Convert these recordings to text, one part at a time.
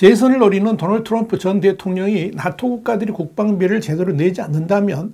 재선을 노리는 도널드 트럼프 전 대통령이 나토 국가들이 국방비를 제대로 내지 않는다면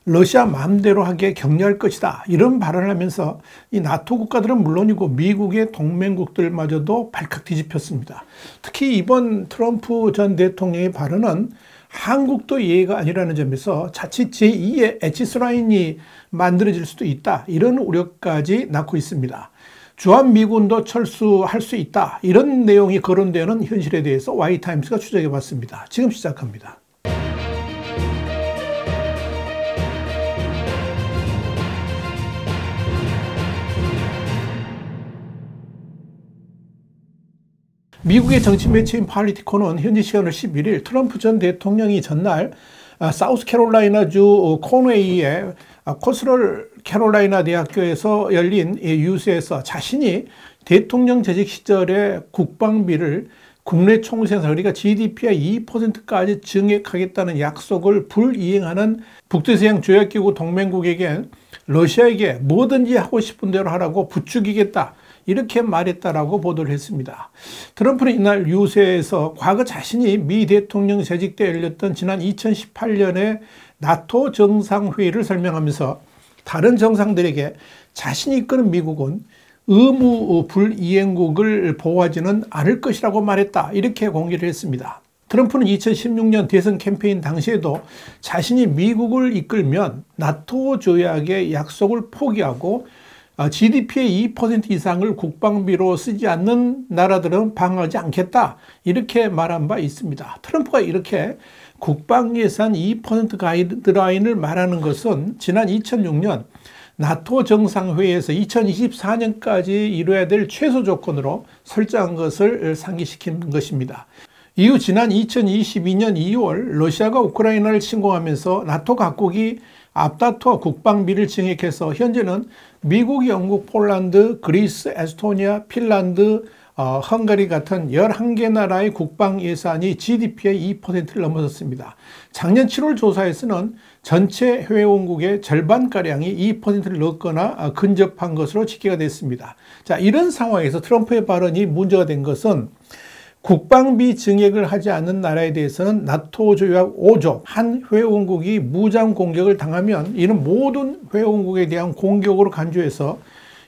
러시아 마음대로 하게 격려할 것이다, 이런 발언을 하면서 이 나토 국가들은 물론이고 미국의 동맹국들마저도 발칵 뒤집혔습니다. 특히 이번 트럼프 전 대통령의 발언은 한국도 예외가 아니라는 점에서 자칫 제2의 에치스라인이 만들어질 수도 있다, 이런 우려까지 낳고 있습니다. 주한미군도 철수할 수 있다, 이런 내용이 거론되는 현실에 대해서 Y타임스가 추적해 봤습니다. 지금 시작합니다. 미국의 정치 매체인 팔리티코는 현지 시간으로 11일 트럼프 전 대통령이 전날 사우스캐롤라이나주 코네이의 코스럴 캐롤라이나 대학교에서 열린 유세에서 자신이 대통령 재직 시절에 국방비를 국내 총생산, 그러니까 GDP의 2%까지 증액하겠다는 약속을 불이행하는 북대서양 조약기구 동맹국에게 러시아에게 뭐든지 하고 싶은 대로 하라고 부추기겠다, 이렇게 말했다라고 보도를 했습니다. 트럼프는 이날 유세에서 과거 자신이 미 대통령 재직 때 열렸던 지난 2018년에 나토 정상회의를 설명하면서 다른 정상들에게 자신이 이끄는 미국은 의무 불이행국을 보호하지는 않을 것이라고 말했다, 이렇게 공개를 했습니다. 트럼프는 2016년 대선 캠페인 당시에도 자신이 미국을 이끌면 나토 조약의 약속을 포기하고 GDP의 2% 이상을 국방비로 쓰지 않는 나라들은 방어하지 않겠다, 이렇게 말한 바 있습니다. 트럼프가 이렇게 국방예산 2% 가이드라인을 말하는 것은 지난 2006년 나토 정상회의에서 2024년까지 이뤄야 될 최소 조건으로 설정한 것을 상기시킨 것입니다. 이후 지난 2022년 2월 러시아가 우크라이나를 침공하면서 나토 각국이 앞다퉈 국방비를 증액해서 현재는 미국, 영국, 폴란드, 그리스, 에스토니아, 핀란드, 헝가리 같은 11개 나라의 국방 예산이 GDP의 2%를 넘어섰습니다. 작년 7월 조사에서는 전체 회원국의 절반가량이 2%를 넘거나 근접한 것으로 집계가 됐습니다. 자, 이런 상황에서 트럼프의 발언이 문제가 된 것은 국방비 증액을 하지 않는 나라에 대해서는 나토 조약 5조, 한 회원국이 무장 공격을 당하면 이는 모든 회원국에 대한 공격으로 간주해서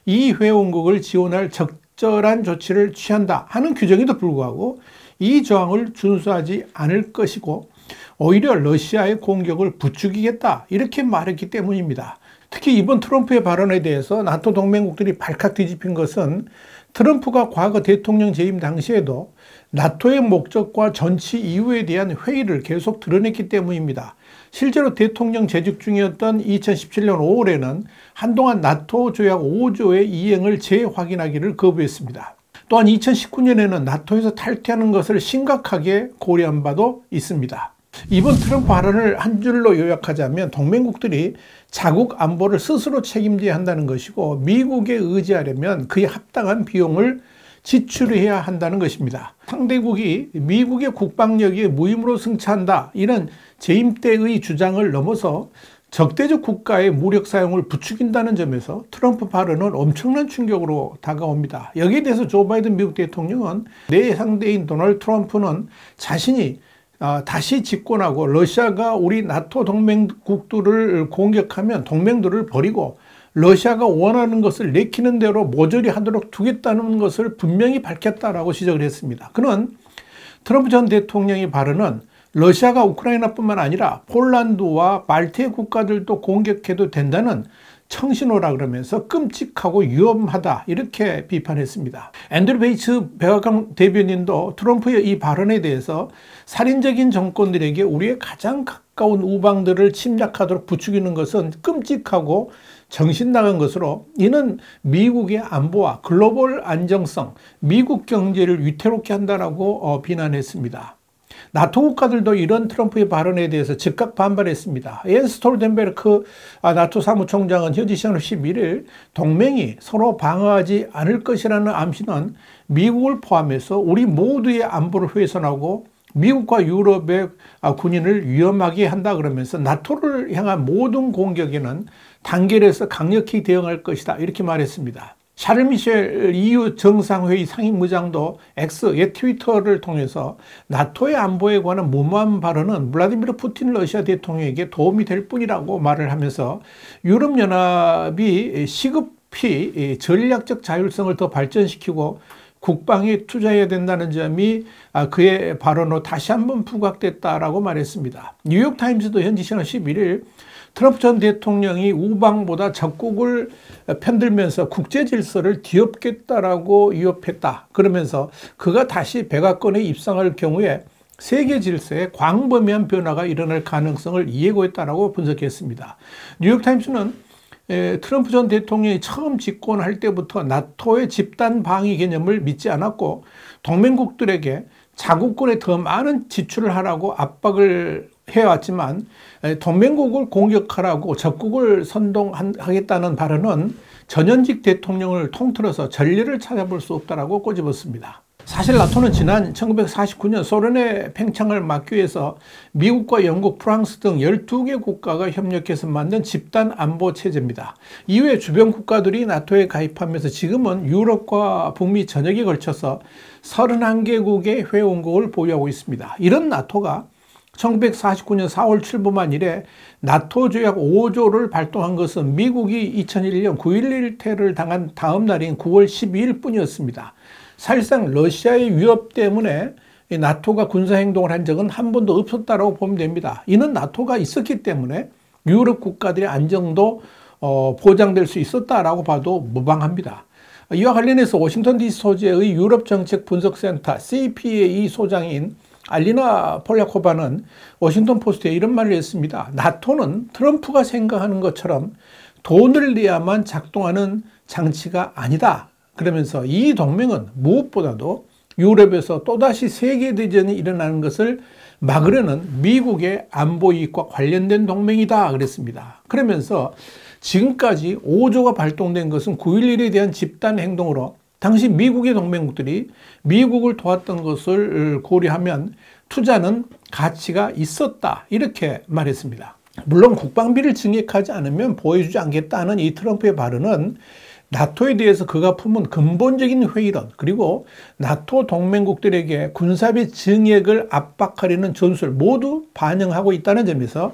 이 회원국을 지원할 적절한 조치를 취한다 하는 규정에도 불구하고 이 조항을 준수하지 않을 것이고 오히려 러시아의 공격을 부추기겠다, 이렇게 말했기 때문입니다. 특히 이번 트럼프의 발언에 대해서 나토 동맹국들이 발칵 뒤집힌 것은 트럼프가 과거 대통령 재임 당시에도 나토의 목적과 전치 이유에 대한 회의를 계속 드러냈기 때문입니다. 실제로 대통령 재직 중이었던 2017년 5월에는 한동안 나토 조약 5조의 이행을 재확인하기를 거부했습니다. 또한 2019년에는 나토에서 탈퇴하는 것을 심각하게 고려한 바도 있습니다. 이번 트럼프 발언을 한 줄로 요약하자면 동맹국들이 자국 안보를 스스로 책임져야 한다는 것이고 미국에 의지하려면 그에 합당한 비용을 지출해야 한다는 것입니다. 상대국이 미국의 국방력이 무힘으로 승차한다, 이런 재임 때의 주장을 넘어서 적대적 국가의 무력 사용을 부추긴다는 점에서 트럼프 발언은 엄청난 충격으로 다가옵니다. 여기에 대해서 조 바이든 미국 대통령은 내 상대인 도널드 트럼프는 자신이 다시 집권하고 러시아가 우리 나토 동맹국들을 공격하면 동맹들을 버리고 러시아가 원하는 것을 내키는 대로 모조리 하도록 두겠다는 것을 분명히 밝혔다라고 지적을 했습니다. 그는 트럼프 전 대통령의 발언은 러시아가 우크라이나뿐만 아니라 폴란드와 발트해 국가들도 공격해도 된다는 청신호라 그러면서 끔찍하고 위험하다, 이렇게 비판했습니다. 앤드류 베이츠 백악관 대변인도 트럼프의 이 발언에 대해서 살인적인 정권들에게 우리의 가장 가까운 우방들을 침략하도록 부추기는 것은 끔찍하고 정신 나간 것으로 이는 미국의 안보와 글로벌 안정성, 미국 경제를 위태롭게 한다라고 비난했습니다. 나토 국가들도 이런 트럼프의 발언에 대해서 즉각 반발했습니다. 옌스 스톨텐베르크 나토 사무총장은 현지 시간으로 11일 동맹이 서로 방어하지 않을 것이라는 암시는 미국을 포함해서 우리 모두의 안보를 훼손하고 미국과 유럽의 군인을 위험하게 한다 그러면서 나토를 향한 모든 공격에는 단결해서 강력히 대응할 것이다, 이렇게 말했습니다. 샤를 미셸 EU 정상회의 상임의장도 X, 옛 트위터를 통해서 나토의 안보에 관한 무모한 발언은 블라디미르 푸틴 러시아 대통령에게 도움이 될 뿐이라고 말을 하면서 유럽연합이 시급히 전략적 자율성을 더 발전시키고 국방에 투자해야 된다는 점이 그의 발언으로 다시 한번 부각됐다라고 말했습니다. 뉴욕타임스도 현지 시간 11일 트럼프 전 대통령이 우방보다 적국을 편들면서 국제 질서를 뒤엎겠다라고 위협했다. 그러면서 그가 다시 백악관에 입성할 경우에 세계 질서에 광범위한 변화가 일어날 가능성을 예고했다라고 분석했습니다. 뉴욕타임스는 트럼프 전 대통령이 처음 집권할 때부터 나토의 집단 방위 개념을 믿지 않았고 동맹국들에게 자국권에 더 많은 지출을 하라고 압박을 해왔지만 동맹국을 공격하라고 적국을 선동하겠다는 발언은 전현직 대통령을 통틀어서 전례를 찾아볼 수 없다라고 꼬집었습니다. 사실 나토는 지난 1949년 소련의 팽창을 막기 위해서 미국과 영국, 프랑스 등 12개 국가가 협력해서 만든 집단 안보 체제입니다. 이후에 주변 국가들이 나토에 가입하면서 지금은 유럽과 북미 전역에 걸쳐서 31개국의 회원국을 보유하고 있습니다. 이런 나토가 1949년 4월 출범한 이래 나토 조약 5조를 발동한 것은 미국이 2001년 9.11 테러를 당한 다음 날인 9월 12일 뿐이었습니다. 사실상 러시아의 위협 때문에 나토가 군사행동을 한 적은 한 번도 없었다고 보면 됩니다. 이는 나토가 있었기 때문에 유럽 국가들의 안정도 보장될 수 있었다라고 봐도 무방합니다. 이와 관련해서 워싱턴 DC 소재의 유럽 정책 분석센터 CPA 소장인 알리나 폴야코바는 워싱턴 포스트에 이런 말을 했습니다. 나토는 트럼프가 생각하는 것처럼 돈을 내야만 작동하는 장치가 아니다. 그러면서 이 동맹은 무엇보다도 유럽에서 또다시 세계대전이 일어나는 것을 막으려는 미국의 안보 이익과 관련된 동맹이다 그랬습니다. 그러면서 지금까지 5조가 발동된 것은 9.11에 대한 집단 행동으로 당시 미국의 동맹국들이 미국을 도왔던 것을 고려하면 투자는 가치가 있었다 이렇게 말했습니다. 물론 국방비를 증액하지 않으면 보여주지 않겠다는 이 트럼프의 발언은 나토에 대해서 그가 품은 근본적인 회의론 그리고 나토 동맹국들에게 군사비 증액을 압박하려는 전술 모두 반영하고 있다는 점에서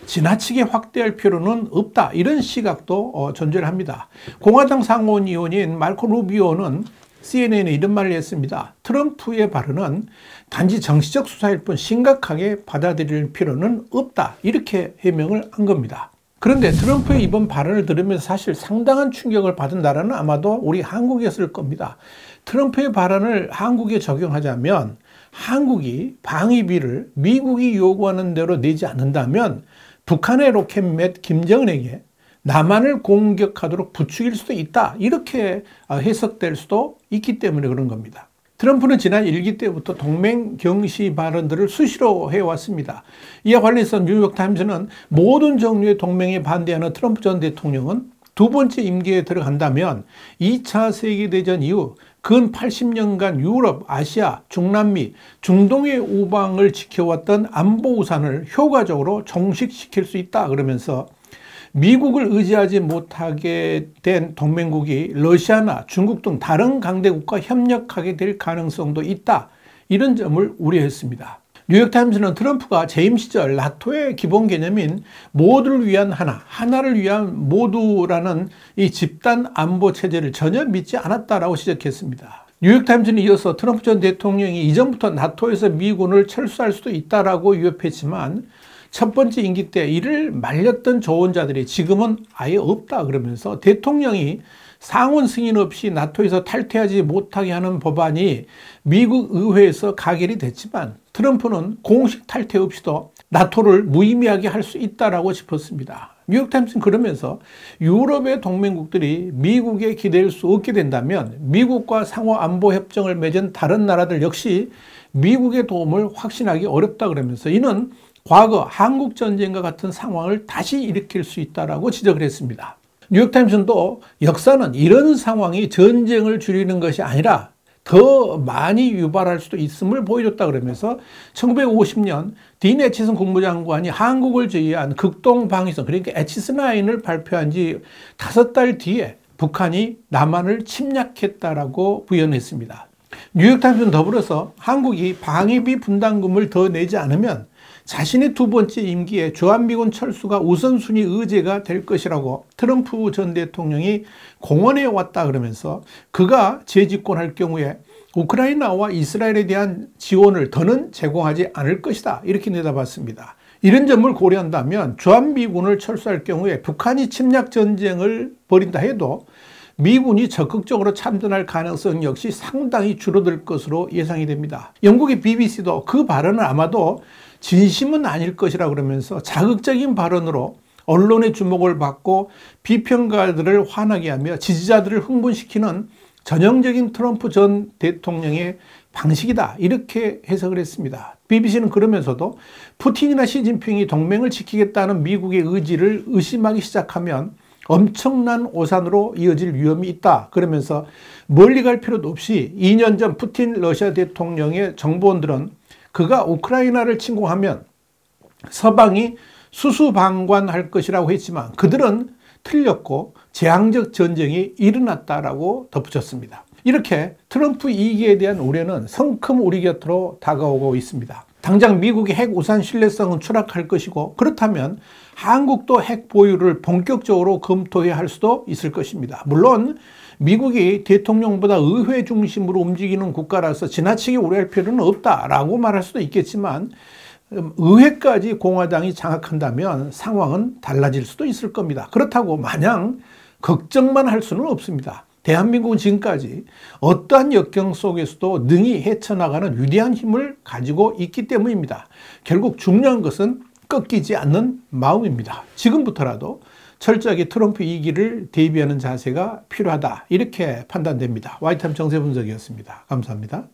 지나치게 확대할 필요는 없다 이런 시각도 존재를 합니다. 공화당 상원의원인 마르코 루비오는 CNN에 이런 말을 했습니다. 트럼프의 발언은 단지 정치적 수사일 뿐 심각하게 받아들일 필요는 없다 이렇게 해명을 한 겁니다. 그런데 트럼프의 이번 발언을 들으면서 사실 상당한 충격을 받은 나라는 아마도 우리 한국이었을 겁니다. 트럼프의 발언을 한국에 적용하자면 한국이 방위비를 미국이 요구하는 대로 내지 않는다면 북한의 로켓맷 김정은에게 남한을 공격하도록 부추길 수도 있다 이렇게 해석될 수도 있기 때문에 그런 겁니다. 트럼프는 지난 1기 때부터 동맹 경시 발언들을 수시로 해왔습니다. 이와 관련해서 뉴욕타임스는 모든 종류의 동맹에 반대하는 트럼프 전 대통령은 두 번째 임기에 들어간다면 2차 세계대전 이후 근 80년간 유럽, 아시아, 중남미, 중동의 우방을 지켜왔던 안보 우산을 효과적으로 종식시킬 수 있다 그러면서 미국을 의지하지 못하게 된 동맹국이 러시아나 중국 등 다른 강대국과 협력하게 될 가능성도 있다. 이런 점을 우려했습니다. 뉴욕타임스는 트럼프가 재임 시절 나토의 기본 개념인 모두를 위한 하나, 하나를 위한 모두라는 이 집단 안보 체제를 전혀 믿지 않았다라고 지적했습니다. 뉴욕타임스는 이어서 트럼프 전 대통령이 이전부터 나토에서 미군을 철수할 수도 있다라고 위협했지만 첫 번째 임기 때 이를 말렸던 조언자들이 지금은 아예 없다 그러면서 대통령이 상원 승인 없이 나토에서 탈퇴하지 못하게 하는 법안이 미국 의회에서 가결이 됐지만 트럼프는 공식 탈퇴 없이도 나토를 무의미하게 할 수 있다라고 짚었습니다. 뉴욕타임스는 그러면서 유럽의 동맹국들이 미국에 기댈 수 없게 된다면 미국과 상호 안보 협정을 맺은 다른 나라들 역시 미국의 도움을 확신하기 어렵다 그러면서 이는 과거 한국전쟁과 같은 상황을 다시 일으킬 수 있다라고 지적을 했습니다. 뉴욕타임스는 또 역사는 이런 상황이 전쟁을 줄이는 것이 아니라 더 많이 유발할 수도 있음을 보여줬다 그러면서 1950년 딘 애치슨 국무장관이 한국을 제외한 극동방위선 그러니까 애치슨 라인을 발표한 지 5달 뒤에 북한이 남한을 침략했다라고 부연했습니다. 뉴욕타임스는 더불어서 한국이 방위비 분담금을 더 내지 않으면 자신의 두 번째 임기에 주한미군 철수가 우선순위 의제가 될 것이라고 트럼프 전 대통령이 공언해 왔다 그러면서 그가 재집권할 경우에 우크라이나와 이스라엘에 대한 지원을 더는 제공하지 않을 것이다, 이렇게 내다봤습니다. 이런 점을 고려한다면 주한미군을 철수할 경우에 북한이 침략 전쟁을 벌인다 해도 미군이 적극적으로 참전할 가능성 역시 상당히 줄어들 것으로 예상이 됩니다. 영국의 BBC도 그 발언은 아마도 진심은 아닐 것이라 그러면서 자극적인 발언으로 언론의 주목을 받고 비평가들을 화나게 하며 지지자들을 흥분시키는 전형적인 트럼프 전 대통령의 방식이다, 이렇게 해석을 했습니다. BBC는 그러면서도 푸틴이나 시진핑이 동맹을 지키겠다는 미국의 의지를 의심하기 시작하면 엄청난 오산으로 이어질 위험이 있다, 그러면서 멀리 갈 필요도 없이 2년 전 푸틴 러시아 대통령의 정보원들은 그가 우크라이나를 침공하면 서방이 수수방관할 것이라고 했지만 그들은 틀렸고 재앙적 전쟁이 일어났다라고 덧붙였습니다. 이렇게 트럼프 2기에 대한 우려는 성큼 우리 곁으로 다가오고 있습니다. 당장 미국의 핵 우산 신뢰성은 추락할 것이고, 그렇다면 한국도 핵 보유를 본격적으로 검토해야 할 수도 있을 것입니다. 물론 미국이 대통령보다 의회 중심으로 움직이는 국가라서 지나치게 우려할 필요는 없다라고 말할 수도 있겠지만, 의회까지 공화당이 장악한다면 상황은 달라질 수도 있을 겁니다. 그렇다고 마냥 걱정만 할 수는 없습니다. 대한민국은 지금까지 어떠한 역경 속에서도 능히 헤쳐나가는 위대한 힘을 가지고 있기 때문입니다. 결국 중요한 것은 꺾이지 않는 마음입니다. 지금부터라도 철저하게 트럼프 2기를 대비하는 자세가 필요하다, 이렇게 판단됩니다. 와이타임 정세 분석이었습니다. 감사합니다.